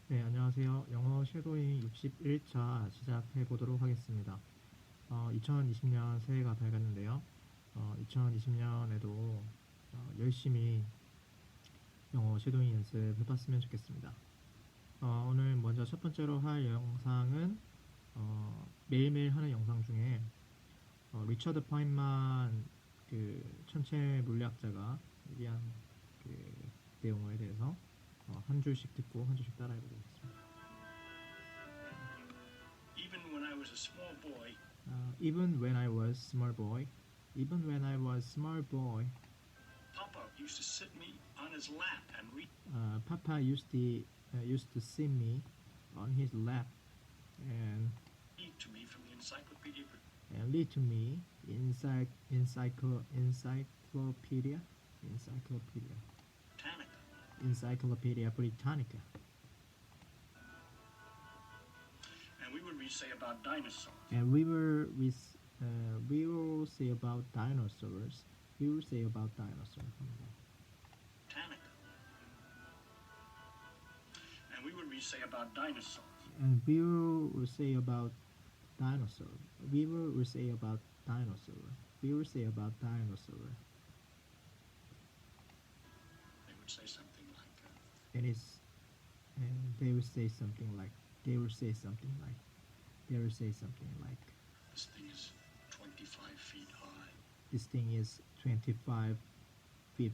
네, 안녕하세요. 영어 쉐도잉 61차 시작해 보도록 하겠습니다. 2020년 새해가 밝았는데요. 2020년에도 열심히 영어 쉐도잉 연습해 봤으면 좋겠습니다. 오늘 먼저 첫 번째로 할 영상은 매일매일 하는 영상 중에 리처드 파인만 그 천체 물리학자가 얘기한 그 내용에 대해서 한 줄씩 듣고 한 줄씩 따라해 보겠습니다. Even when I was a small boy, Even when I was small boy, even when I was small boy, Papa used to sit me on his lap and Papa used to sit me on his lap and read to me from the Encyclopedia read to me encyclopedia Britannica. Encyclopedia Britannica, And we would read, say, about dinosaurs. and we will say about dinosaurs. We will say about dinosaurs. Britannica. And we would read, say, about dinosaurs. And we will say about dinosaur. We will say about dinosaur. We will say about dinosaur. They would say something like, And it's and they will say something like they will say something like they will say something like this thing is 25 feet high. this thing is 25 feet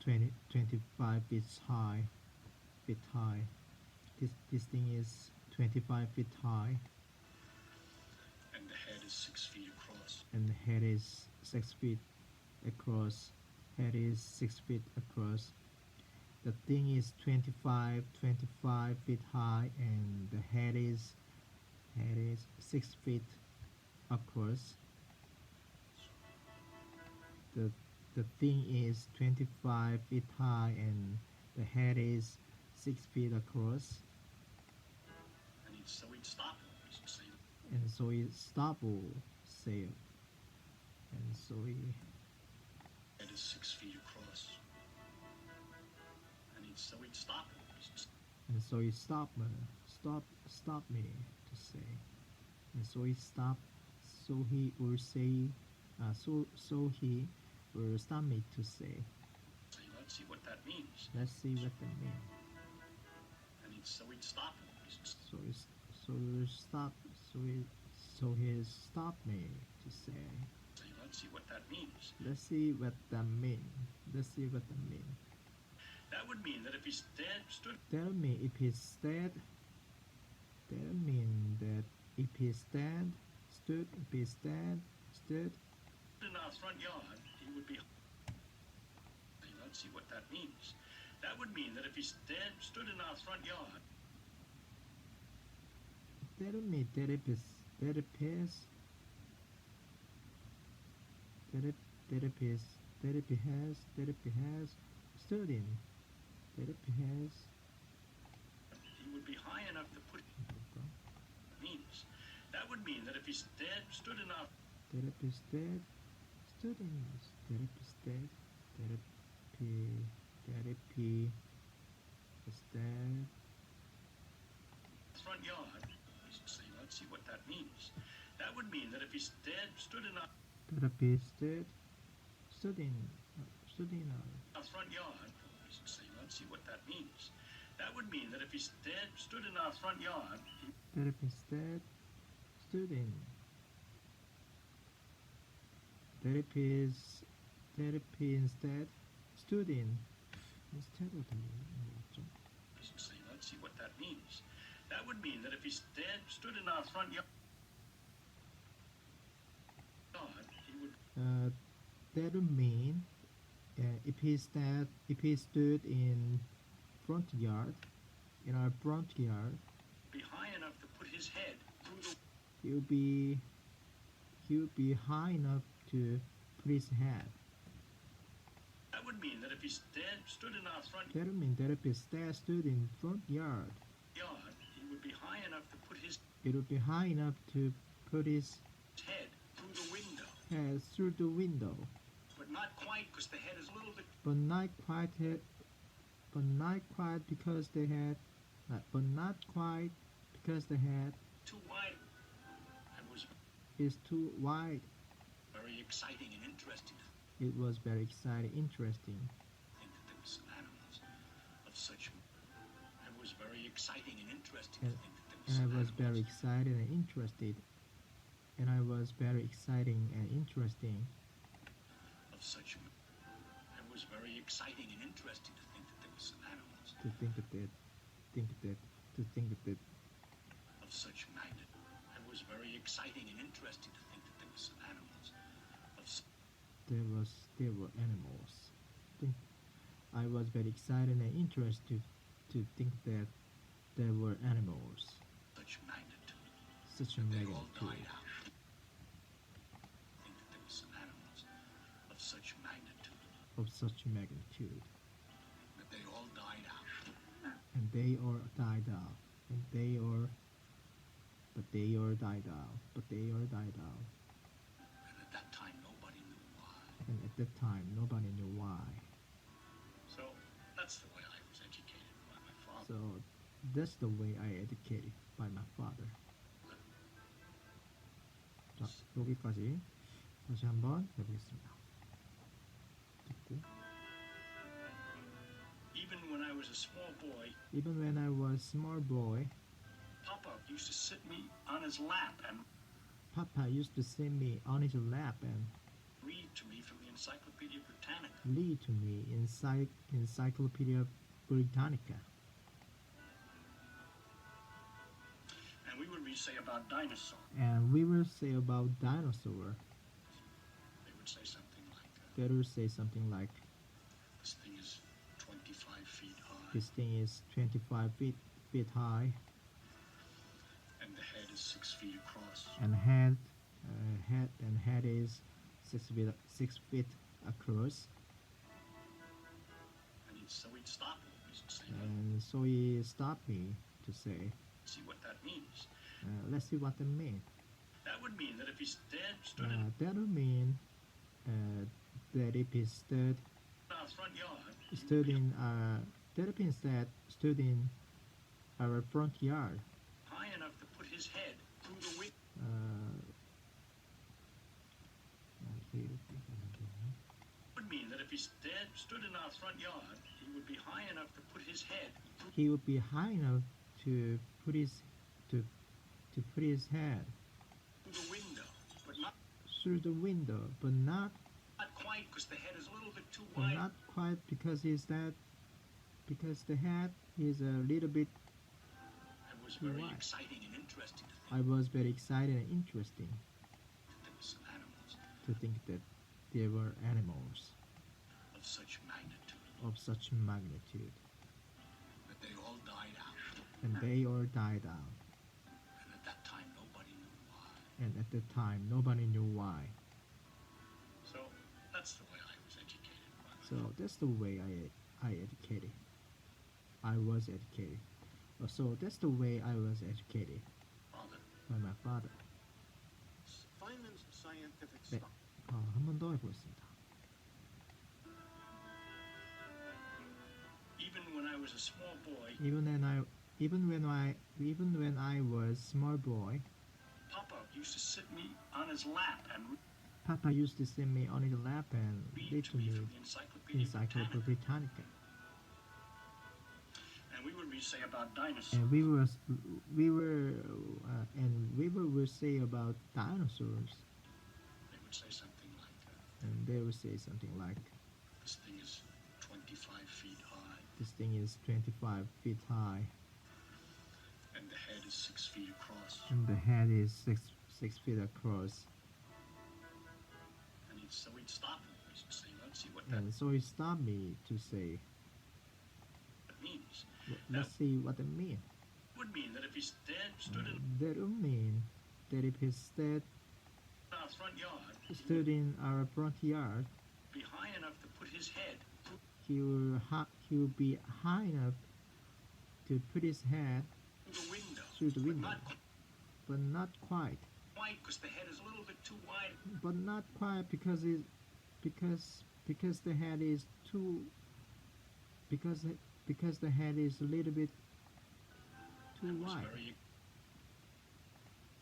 25 feet high. This thing is 25 feet high. And the head is 6 feet across. And the head is 6 feet across. Head is 6 feet across. The thing is 25 feet high, and the head is 6 feet across. The thing is 25 feet high, and the head is 6 feet across. And so he'd stop and he'd say, And so he stopped sail. And so he head is 6 feet across. And so he'd stop and so he stopped me to say. And so he stopped. So he will say. So he will stop me to say. let's see what that means. Let's see what that means. And so he'd stop So he stopped. So he stopped me to say. Let's see what that means. Let's see what that means. Let's see what that means. That would mean that if he stood. Tell me if he stood. Tell me that if he stood. In our front yard, he would be. Let's see what that means. That would mean that if he stood in our front yard. Tell me that if he has stood in. That if he has. He would be high enough to put. Means. That would mean that if he stood in our. That if he stood in. That if he stood. That if he stood. Front yard. Let's see what that means. That would mean that if he stood in our. That if he stood in our front yard. Let's see what that means. That would mean that if he stood in our front yard. That if he stood in. That if he instead stood in. Instead of let's see what that means. That would mean that if he stood in our front yard, he would. That would mean if he stood in our front yard, be high enough to put his head through the. He would be high enough to put his head. That would mean that if he stood in our front. That would mean that if he stood in front yard, he would be high enough to put his. It would be high enough to put his head through the window. Head through the window. But not quite, because the head is a little bit. But not quite because the head but not quite because the head too wide and was is too wide. very exciting and interesting to It was very exciting, interesting, think that there were some animals of such. It was very exciting and interesting and, to think that there were and I some was very animals excited and interested. And I was very exciting and interesting. of such. It was very exciting and interesting to think that there were some animals To think of it, think of it, to think of it. of such magnitude. It was very exciting and interesting to think that there were some animals of There were animals. Think, I was very excited and interested to think that there were animals. such magnitude. Such a They all died magnitude. out. Think that there were some animals of such magnitude. Of such magnitude. That they all died out. And they all died out. And they all, but they all died out. But they all died out. And at that time, nobody knew why. And at that time, nobody knew why. So that's the way I was educated by my father. So that's the way I educated by my father. 자, 여기까지 다시 한번 해보겠습니다. 듣고, Even when I was a small boy, even when I was small boy, Papa used to sit me on his lap and Papa used to sit me on his lap and read to me from the Encyclopedia Britannica. read to me Encyclopedia Britannica. And we would read, say, about dinosaurs. And we will say about dinosaur. They would say something like, They will say something like, this thing is 25 feet high, this thing is 25 feet high, and the head is 6 feet across. and head is 6 feet across. And so he'd stop me. He'd say, And so he stopped me to say, see what that means. let's see what that means. That would mean that if he's dead, stood in That would mean that if he our front yard, stood in that means that stood in our front yard. high enough to put his head through the window. Would mean that if he's dead, stood in our front yard, he would be high enough to put his head through He would be high enough to put his head the window, but not through the window, but not quite, because the head is a little bit too wide. quite because the head is a little bit. It was very wide. exciting and interesting to think I was very excited and interesting that there were some animals to think that there were animals of such magnitude, of such magnitude, that they all died out. and they all died out. And at that time, nobody knew why. And at the time, nobody knew why. So that's the way I was educated. So that's the way I educated. I was educated. So that's the way I was educated Father, by my father. Feynman's scientific 네, stuff. 한 번 더 해보겠습니다. Even when I was a small boy, Even when I was small boy, Papa used to sit me on his lap and Papa used to sit me on his lap and read to me from the Encyclopedia Encyclopedia Britannica. Britannica. And we would read, say, about dinosaurs. And we will say about dinosaurs, They would say something like, and they will say something like, this thing is 25 feet high, this thing is 25 feet high, and the head is 6 feet across. and the head is 6 feet across. And so he'd stop me. He'd say, let's see what that And so he stopped me to say, means. let's see what it means. Would mean that if he's dead, stood in That would mean that if he our front yard, stood in our front yard, be high enough to put his head he will be high enough to put his head through the window. through the But window, not but not quite. quite, because the head is a little bit too wide. But not quite because the head is too because the head is a little bit To It was why? very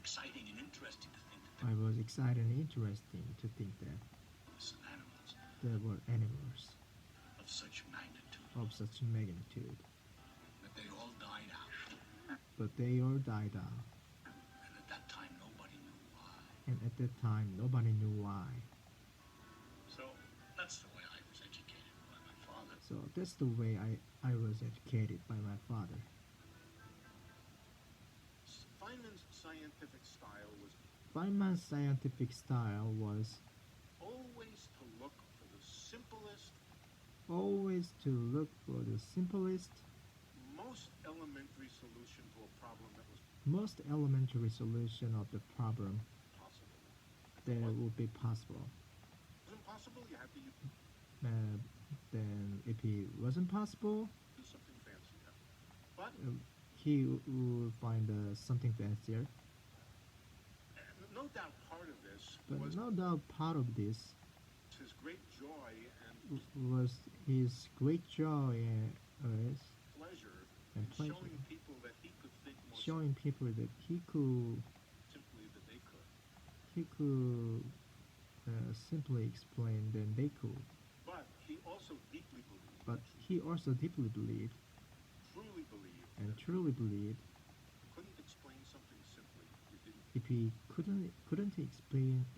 exciting and interesting to think that I was excited and interesting to think that there were some animals there were animals of such magnitude of such magnitude, that they all died out. but they all died out, And at that time, nobody knew why. and at that time nobody knew why. So that's the way I was educated by my father. So that's the way I was educated by my father. Feynman's scientific style was Feynman's scientific style was always to look for the simplest, always to look for the simplest, most elementary solution to a problem that was most elementary solution of the problem possible. that would be possible. If it wasn't possible, you had to use Then, if it wasn't possible, something fancier. But he would find something fancier. no doubt part of this But was no doubt part of this his great joy and was his great joy and pleasure And in pleasure. showing people that he could think more showing people that he could simply than they could. simply explain than they could. But he also deeply believed, But he also deeply believed truly believed, and that truly believed you couldn't explain something simply. You didn't if he couldn't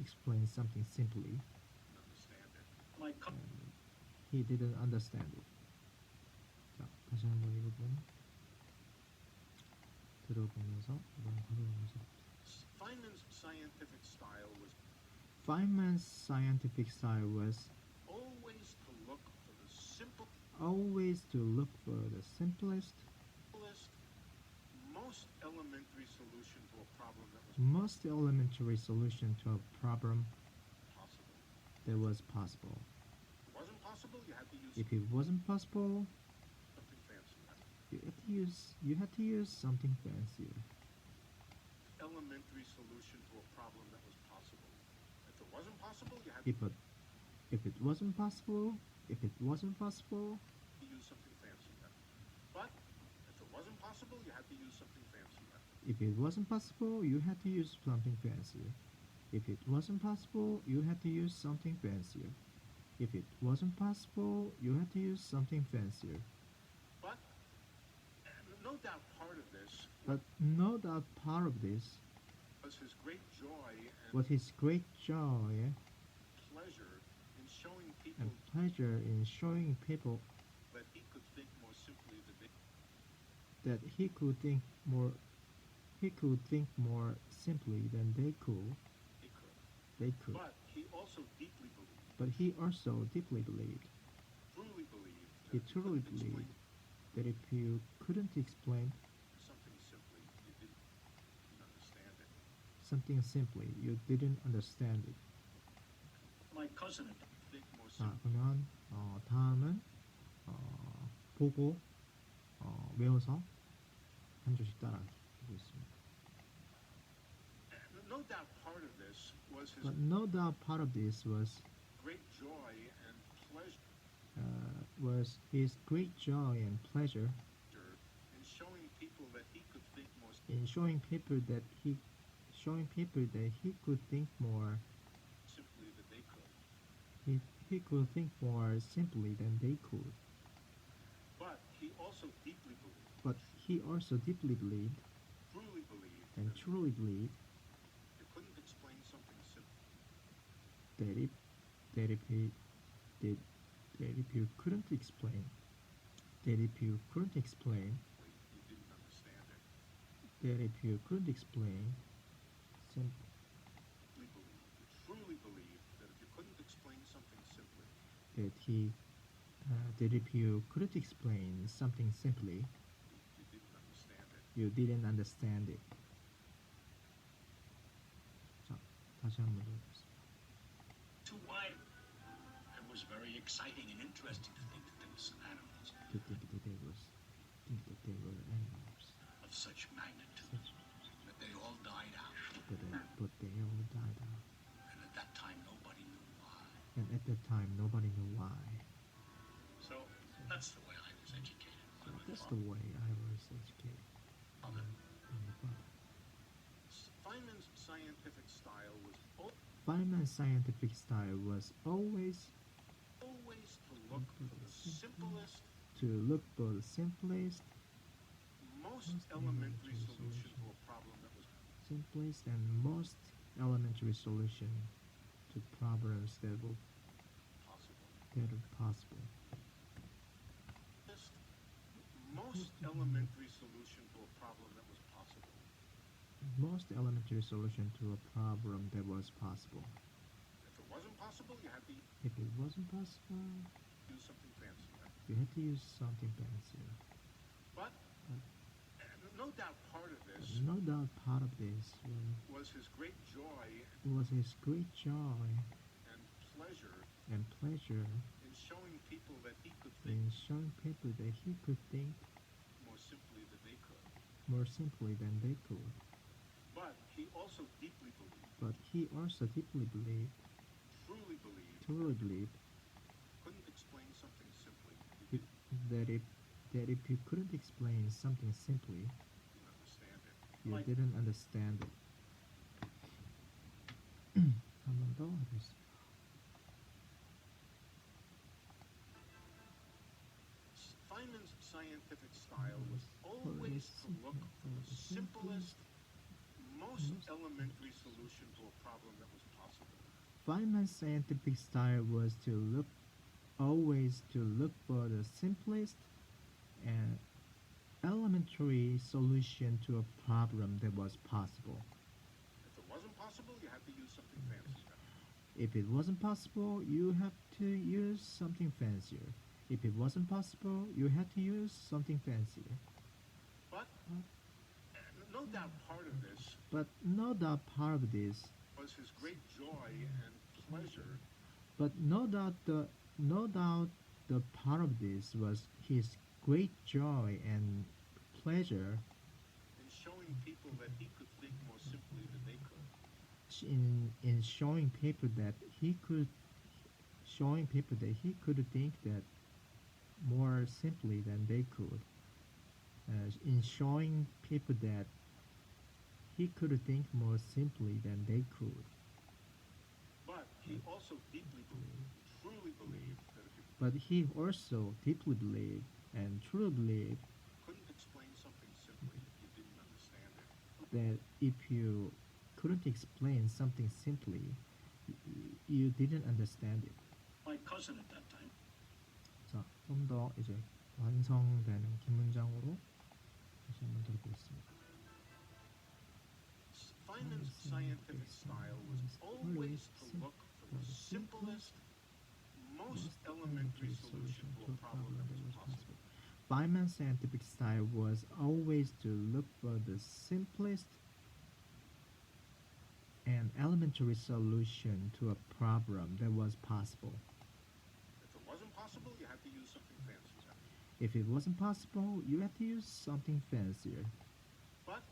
explain something simply, understand it. My co- he didn't understand it. 자, 다시 한번 읽어보면 들어보면서 이번 들어보면서 Feynman's scientific style was Feynman's scientific style was always to look for the simplest, always to look for the simplest, most elementary solution to a problem that was most elementary solution to a problem possible. that was possible. If it wasn't possible, you had to use If it wasn't possible, something fancier. you had to use something fancier. Elementary solution to a problem that was possible. If it wasn't possible, you had If it wasn't possible, to use something fancier. But if it wasn't possible, you had to use something fancier. if it wasn't possible, you had to use something fancier. If it wasn't possible, you had to use something fancier. If it wasn't possible, you had to use something fancier. But no doubt part of this But no doubt part of this was his great joy and was his great joy pleasure in showing people and pleasure in showing people that he could think more simply than they that he could think more simply than they could. could. But he also deeply believed, But he also deeply believed. truly believed, that He if you truly couldn't explain believed that if you couldn't explain something simply, you didn't understand it. something simply, you didn't understand it. my cousin Think more 자, simply. 그러면 다음은 보고 외워서 한 줄씩 따라하기 보겠습니다. No doubt part of this was his But no doubt part of this was great joy and pleasure his great joy and pleasure in showing people that he could think more in showing people that he could think more simply than they could. he could think more simply than they could. But he also deeply believed, But he also deeply believed truly believed, and truly believed you couldn't explain something simple. that if you couldn't explain You didn't understand it. that if you couldn't explain sim- You truly believed that if you couldn't explain something simply, that if you couldn't explain something simply, you didn't understand it. you didn't understand it. 자, 다시 한번 더 해보겠습니다. to why it was very exciting and interesting to think that there were some animals To think that they were animals, of such magnitude that they all died out. but they all died out. And at that time, nobody knew why. And at that time, nobody knew why. So that's the way I was educated by So my that's father. the way I was educated. Father. scientific style was Feynman's scientific style was always always to look for the simplest, most elementary solution to a problem that was simplest and most elementary solution to problems possible. that are possible. Just most elementary solution to a problem that was possible. Most elementary solution to a problem that was possible. If it wasn't possible, you had to If it wasn't possible, use something fancier. you had to use something fancier. But no doubt part of this No doubt part of this was his great joy was his great joy and pleasure and pleasure in showing people that he could think in showing people that he could think more simply than they could. more simply than they could. But he also deeply believed, But he also deeply believed, truly believed, couldn't explain something simply. if, that if you couldn't explain something simply, Didn't understand it. you Like- didn't understand it. 한 번 더 하겠습니다. Feynman's scientific style was always to look for the simplest, most elementary solution to a problem that was possible. Feynman's scientific style was always to look for the simplest and elementary solution to a problem that was possible. If it wasn't possible, you had to use something fancier. If it wasn't possible, you have to use something fancier. If it wasn't possible, you had to use something fancier. But no doubt part of this But no doubt part of this, was his great joy and pleasure but no doubt the part of this was his great joy and pleasure in showing people that he could think more simply than they could. in showing people that he could think that more simply than they could. In showing people that he could think more simply than they could. But he also deeply believed, truly believed, that if you But he also deeply believed and truly believed couldn't explain something simply, you didn't understand it. that if you couldn't explain something simply, you didn't understand it. My cousin at that time 자, 좀 더 이제 완성되는 긴 문장으로 다시 한번 들어보겠습니다. Feynman's scientific style was always to look for the simplest, most elementary solution to a problem that was possible. Feynman's scientific style was always to look for the simplest and elementary solution to a problem that was possible. If it wasn't possible, you had to use something fancier. If it wasn't possible, you had to use something fancier. But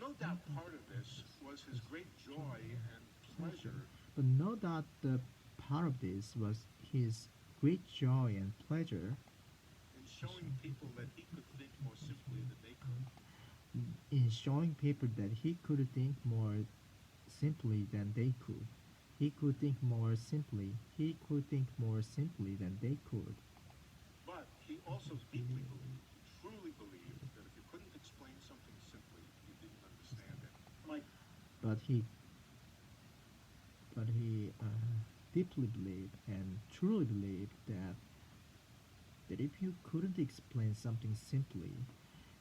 no doubt part of this was his great joy and pleasure But no doubt the part of this was his great joy and pleasure in showing people that he could think more simply than they could. in showing people that he could think more simply than they could. He could think more simply. He could think more simply than they could. But he also deeply believed, truly believed, that if you couldn't explain something simply, you didn't understand it. like But he deeply believed and truly believed that if you couldn't explain something simply,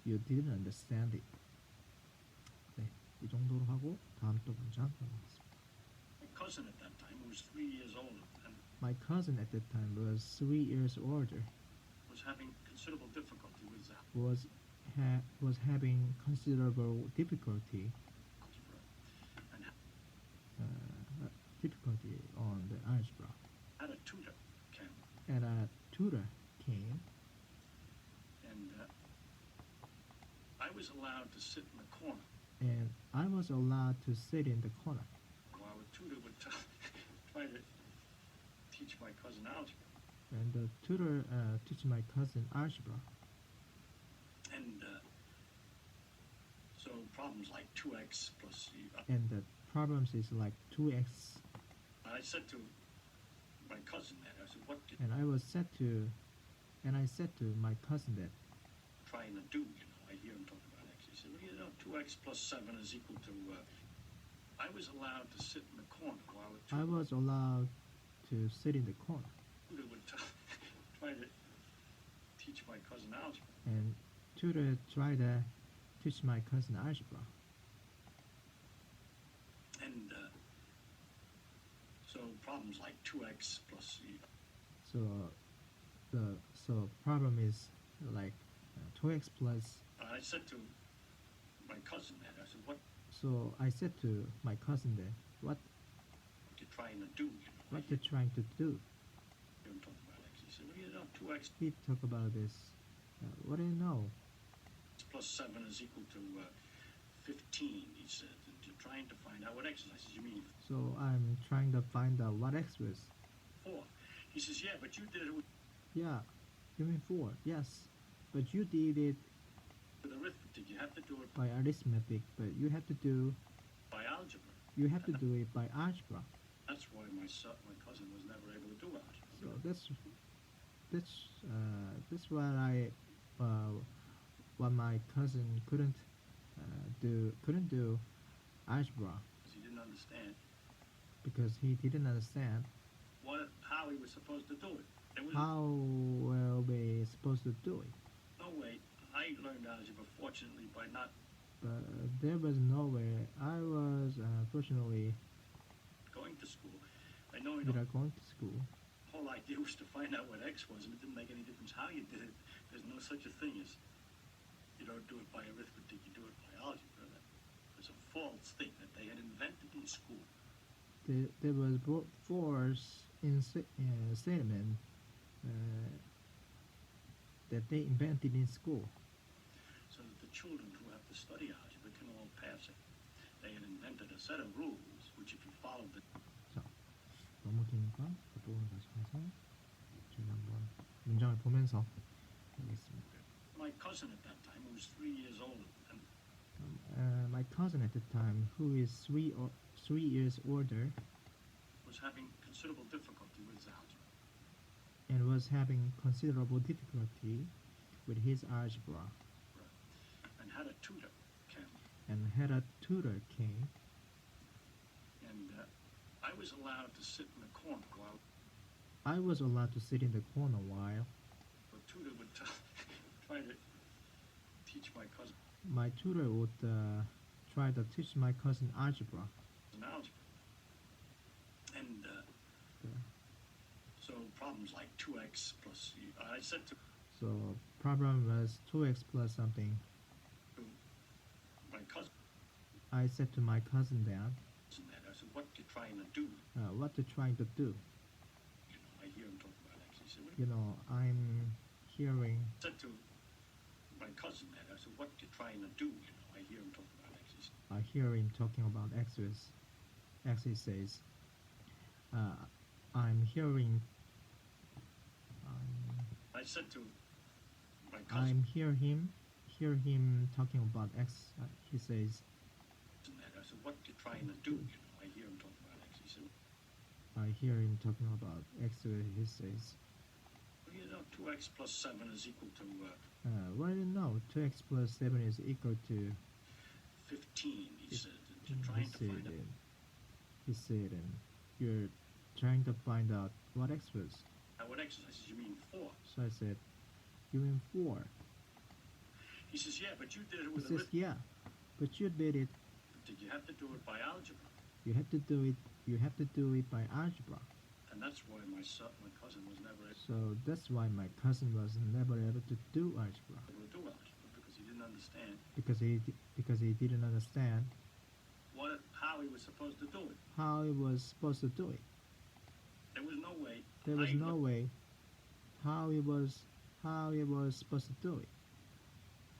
you didn't understand it. 네, 이 정도로 하고 다음 또 문장 넘어가겠습니다. my cousin at that time who was 3 years old and My cousin at that time was 3 years older. was having considerable difficulty with Was having considerable difficulty algebra and difficulty on the algebra, had a tutor came and a tutor came, and I was allowed to sit in the corner and I was allowed to sit in the corner, while the tutor would try to teach my cousin algebra. and the tutor teach my cousin algebra. And so problems like 2x plus. And the problems is like 2x. I said to my cousin that, I said, what did And I said to my cousin that, trying to do? I hear him talk about x. He said, well, 2x plus 7 is equal to. I was allowed to sit in the corner while the I was allowed to sit in the corner, tutor would try to teach my cousin algebra. and tutor tried to teach my cousin algebra. And so problems like 2x plus. So the problem is like 2x plus. I said to my cousin that, I said, what So I said to my cousin that, what you trying to do? what you're trying to do? Hear him talk about x. He said, well, 2x He talk about this. What do you know? plus 7 is equal to 15, he said. And you're trying to find out what x is. I said, you mean So I'm trying to find out what x was. 4? He says, yeah, but you did it with Yeah, you mean 4? Yes, but you did it arithmetic. You have to do it by arithmetic, but you have to do by algebra. it by algebra. That's why my cousin was never able to do algebra. So that's what my cousin couldn't do algebra Because he didn't understand because he didn't understand how he was supposed to do it. There was how well we supposed to do it. no way. I learned algebra, fortunately, by not But there was no way. I was fortunately going to school. I know, the without going to school. whole idea was to find out what x was, and it didn't make any difference how you did it. There's no such a thing as you don't do it by arithmetic, you do it by algebra. That was a false thing that they had invented in school. There was force in statement that they invented in school. So that the children who have to study algebra can all pass it. They had invented a set of rules, which if you followed the 자, 너무 기니까 그 부분 다시 가서 저희 한번 문장을 보면서 하겠습니다. my cousin at that time, who was 3 years old, and My cousin at the time, who is 3 years older, was having considerable difficulty with his algebra. and was having considerable difficulty with his algebra, And had a tutor came, and had a tutor came, and I was allowed to sit in the corner while I was allowed to sit in the corner while the tutor would try to teach my cousin my tutor would try to teach my cousin algebra. algebra. And Yeah. so problems like 2x plus, I said to So problem was 2x plus something. my cousin I said to my cousin that, that, I said, what you trying to do? what you trying to do? I hear him talk about x. He said, what You know, I'm hearing, I said to my cousin that, I said, what you trying to do? I hear him talk about x. He said, I hear him talking about x's. X he says, I'm hearing, I said to my I'm cousin hear him talking about x. He says, that, I said, what you trying to do? I hear him talk about x. He said, I hear him talking about x. He says, well, 2x plus 7 is equal to what do you know? 2x plus 7 is equal to 15, he said. And you're trying to find out. He said, and you're trying to find out what x was. What x is? I said, you mean 4? So I said, you mean 4? He says, yeah, but you did it He with says, arithmetic. yeah, but you did it. Did you have to do it by algebra? You have to do it. You have to do it by algebra. And that's why my cousin was never So that's why my cousin was never able to do algebra able to do algebra, because he didn't understand because he didn't understand how he was supposed to do it. how he was supposed to do it. There was no way. There was I no way how he was supposed to do it.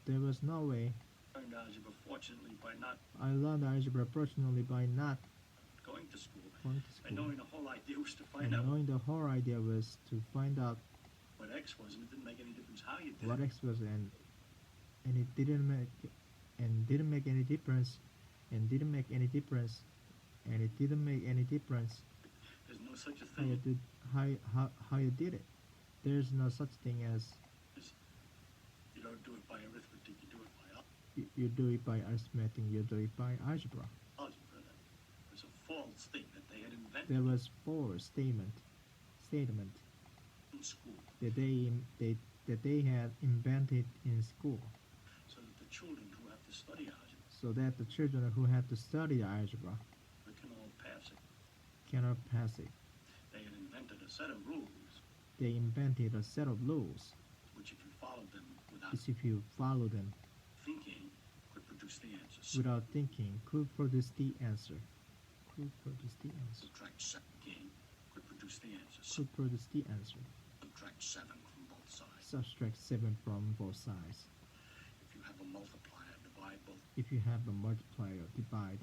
There was no way. learned algebra, fortunately, by not I learned algebra personally by not going to school. going to And school. knowing the whole idea was to And find out knowing the whole idea was to find out what x was, and it didn't make any difference how you did what it. x was, and it didn't make and didn't make any difference, and didn't make any difference, and it didn't make any difference There's no such a how you thing did how you did it. There's no such thing as as you don't do it by arithmetic, you do it by you do it by arithmetic, you do it by algebra. algebra. That was a false thing that they had invented There was four statement in school that they had invented in school, so that the children who have to study algebra so that the children who have to study algebra can all pass it. cannot pass it. They had invented a set of rules They invented a set of rules which, if you followed them without which, if you follow them thinking, could produce the answers. without thinking, could produce the answer. Could produce the answer. Subtract 7 could produce the answers. Could produce the answer. Subtract 7 from both sides. Subtract 7 from both sides. If you have a multiplier, divide both If you have a multiplier, divide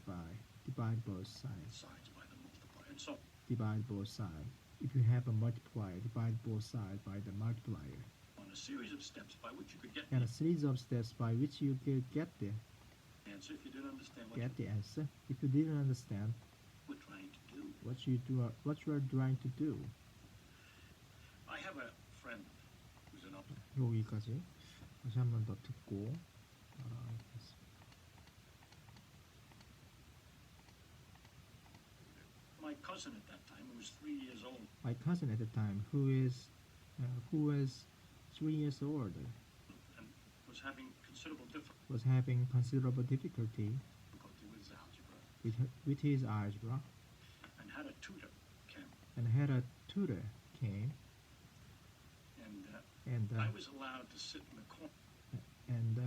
both sides. sides by the multiplier. And so Divide both sides. If you have a multiplier, divide both sides by the multiplier. on a series of steps by which you could get And a the series of steps by which you could get the answer if you didn't understand what you answer. If you didn't understand were trying to do. what you are trying to do. I have a friend who's an up. 여기까지 다시 한 번 더 듣고 My cousin at that time, who was 3 years old, my cousin at the time, who was 3 years old, and was having considerable was having considerable difficulty difficulty with algebra, with his algebra, and had a tutor came, and had a tutor came, and and I was allowed to sit in the corner and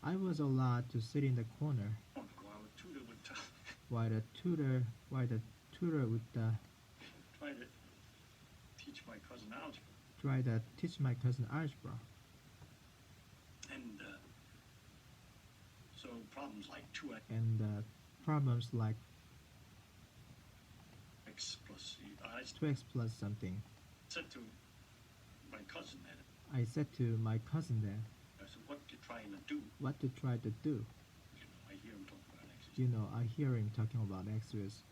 I was allowed to sit in the corner while the tutor would while the tutor would try to teach my cousin algebra. try to teach my cousin algebra. And so problems like 2x And problems like plus c, I 2x plus something. said to my cousin that I said to my cousin then, I said, "What you trying to do?" what to try to do. I hear him talk about x. You know, I hear him talking about x's.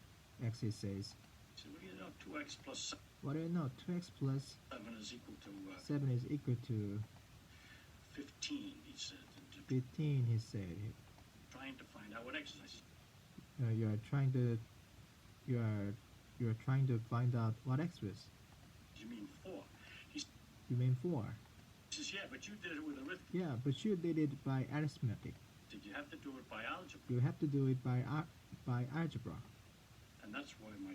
X he says, He said, "Well, you know, 2x plus what do you know? 2x plus 7 is equal to 7 is equal to 15." He said, and 15. He said, trying to find out what x is. I said, you are trying to find out what x is. "You mean 4?" You mean 4? He says, "Yeah, but you did it with arithmetic. Yeah, but you did it by arithmetic. Did you have to do it by algebra?" You have to do it by algebra. And that's why my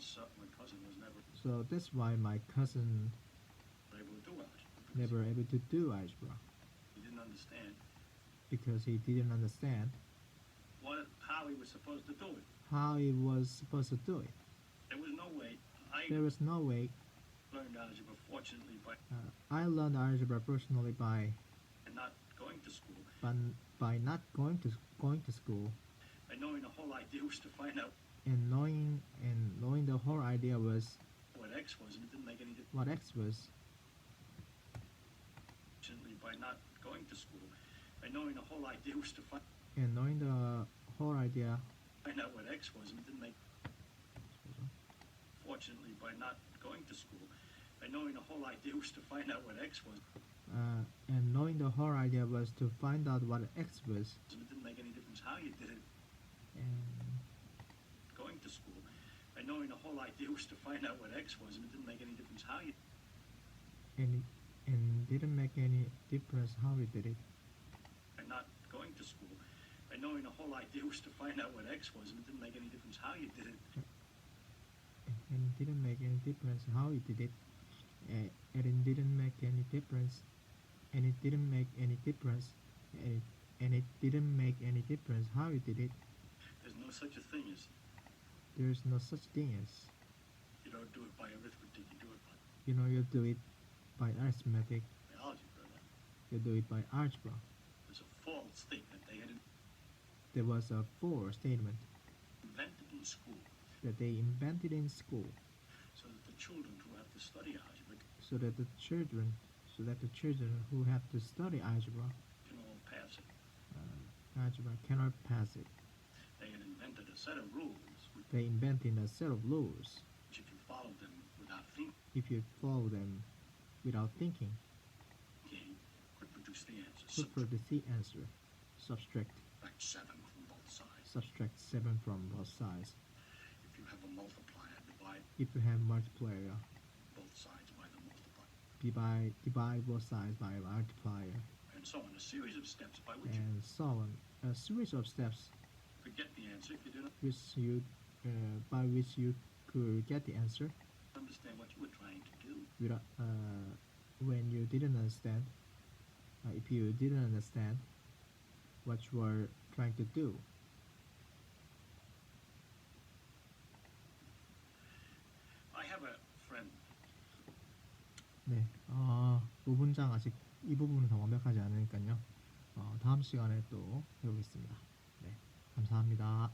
cousin was never So that's why my cousin able to do algebra. because never able to do algebra, He didn't understand because he didn't understand how he was supposed to do it. how he was supposed to do it. There was no way. I There was no way. learned algebra, fortunately, by I learned algebra personally by not going to school. not going to school, By knowing the whole idea was to find out and knowing the whole idea was what x was, and it didn't make any difference. what x was. Fortunately, by not going to school, by knowing the whole idea was to And knowing the whole idea, find out what x was, and it didn't make. Fortunately, by not going to school, by knowing the whole idea was to find out what x was, and knowing the whole idea was to find out what x was, and it didn't make any difference how you did it. and Going to school, by knowing the whole idea was to find out what x was, and it didn't make any difference how you. and didn't make any difference how we did it. By not going to school, by knowing the whole idea was to find out what x was, and it didn't make any difference how you did it. And it didn't make any difference how we did it. And it didn't make any difference. And it didn't make any difference. And it didn't make any difference how we did it. There's no such a thing as There's no such thing as you don't do it by arithmetic, you do it by you do it by arithmetic. algebra. You do it by algebra. There's a false thing that they had There was a four statement invented in school that they invented in school, so that the children who have to study algebra so that the children who have to study algebra can all pass it. algebra cannot pass it. They had invented a set of rules They invented a set of rules. which, if you followed them without thinking, If you follow them without thinking, could produce the answer. could produce the answer. Subtract. Subtract 7 from both sides. Subtract 7 from both sides. If you have a multiplier, divide If you have multiplier, both sides by the multiplier. divide both sides by a multiplier, And so on. A series of steps by which and so on. A series of steps you could get the answer if you didn't by which you could get the answer understand what you were trying to do. without, when you didn't understand. If you didn't understand what you were trying to do. I have a friend. 네, 부분장 아직 이 부분은 더 완벽하지 않으니까요. 다음 시간에 또 배우겠습니다. 네, 감사합니다.